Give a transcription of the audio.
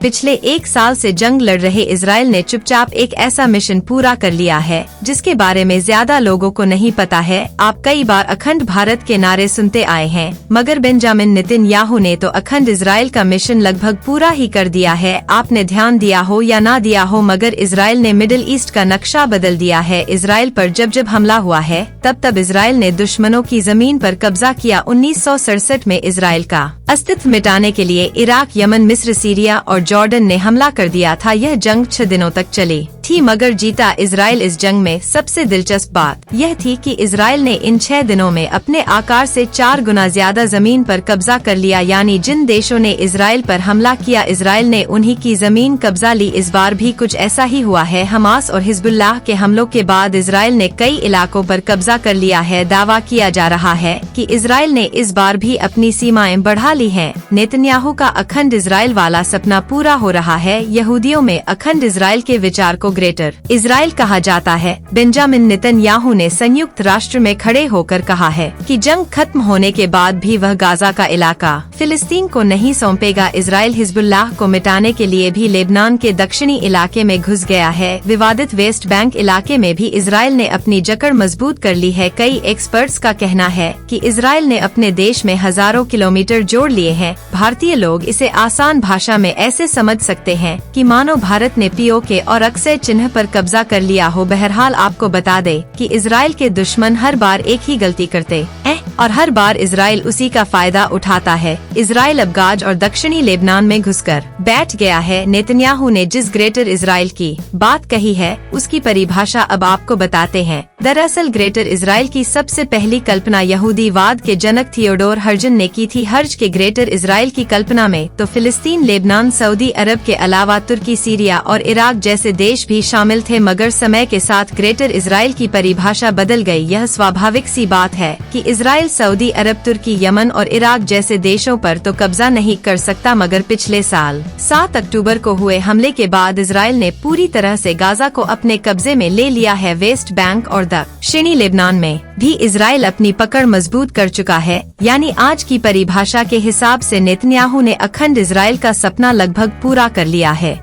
पिछले 1 साल से जंग लड़ रहे इजराइल ने चुपचाप एक ऐसा मिशन पूरा कर लिया है जिसके बारे में ज्यादा लोगों को नहीं पता है। आप कई बार अखंड भारत के नारे सुनते आए हैं, मगर बेंजामिन नेतन्याहू ने तो अखंड इजराइल का मिशन लगभग पूरा ही कर दिया है। आपने ध्यान दिया हो या ना दिया हो, मगर इजराइल ने मिडिल ईस्ट का नक्शा बदल दिया है। इजराइल पर जब हमला हुआ है तब इजराइल ने दुश्मनों की जमीन पर कब्जा किया। 1967 में इजराइल का अस्तित्व मिटाने के लिए इराक, यमन, मिस्र, सीरिया और जॉर्डन ने हमला कर दिया था। यह जंग 6 दिनों तक चली थी, मगर जीता इजराइल। इस जंग में सबसे दिलचस्प बात यह थी कि इजराइल ने इन 6 दिनों में अपने आकार से 4 गुना ज्यादा जमीन पर कब्जा कर लिया। यानी जिन देशों ने इजराइल पर हमला किया, इजराइल ने उन्हीं की जमीन कब्जा ली। इस बार भी कुछ ऐसा ही हुआ है। हमास और हिजबुल्लाह के हमलों के बाद इजराइल ने कई इलाकों पर कब्जा कर लिया है। दावा किया जा रहा है कि इजराइल ने इस बार भी अपनी सीमाएं बढ़ा ली हैं। नेतन्याहू का अखंड इजराइल वाला सपना पूरा हो रहा है। यहूदियों में अखंड इजराइल के विचार को ग्रेटर इजराइल कहा जाता है। बेंजामिन नेतन्याहू ने संयुक्त राष्ट्र में खड़े होकर कहा है कि जंग खत्म होने के बाद भी वह गाजा का इलाका फिलिस्तीन को नहीं सौंपेगा। इजराइल हिजबुल्लाह को मिटाने के लिए भी लेबनान के दक्षिणी इलाके में घुस गया है। विवादित वेस्ट बैंक इलाके में भी इजराइल ने अपनी जकड़ मजबूत कर ली है। कई एक्सपर्ट्स का कहना है कि इजराइल ने अपने देश में हजारों किलोमीटर जोड़ लिए हैं। भारतीय लोग इसे आसान भाषा में ऐसे समझ सकते हैं कि मानो भारत ने पीओके और अक्सर चिन्ह पर कब्जा कर लिया हो। बहरहाल आपको बता दे कि इजराइल के दुश्मन हर बार एक ही गलती करते हैं और हर बार इजराइल उसी का फायदा उठाता है। इजराइल अब गाज और दक्षिणी लेबनान में घुसकर बैठ गया है। नेतन्याहू ने जिस ग्रेटर इजराइल की बात कही है उसकी परिभाषा अब आपको बताते हैं। दरअसल ग्रेटर इजराइल की सबसे पहली कल्पना यहूदीवाद के जनक थियोडोर हर्जन ने की थी। हर्ज के ग्रेटर इजराइल की कल्पना में तो फिलिस्तीन, लेबनान, सऊदी अरब के अलावा तुर्की, सीरिया और इराक जैसे देश भी शामिल थे। मगर समय के साथ ग्रेटर इजराइल की परिभाषा बदल गई। यह स्वाभाविक सी बात है कि इजराइल सऊदी अरब, तुर्की, यमन और इराक जैसे देशों पर तो कब्जा नहीं कर सकता। मगर पिछले साल 7 अक्टूबर को हुए हमले के बाद इजराइल ने पूरी तरह से गाजा को अपने कब्जे में ले लिया है। वेस्ट बैंक और दक्षिणी लेबनान में भी इजराइल अपनी पकड़ मजबूत कर चुका है। यानी आज की परिभाषा के हिसाब से नेतन्याहू ने अखंड इजराइल का सपना लगभग पूरा कर लिया है।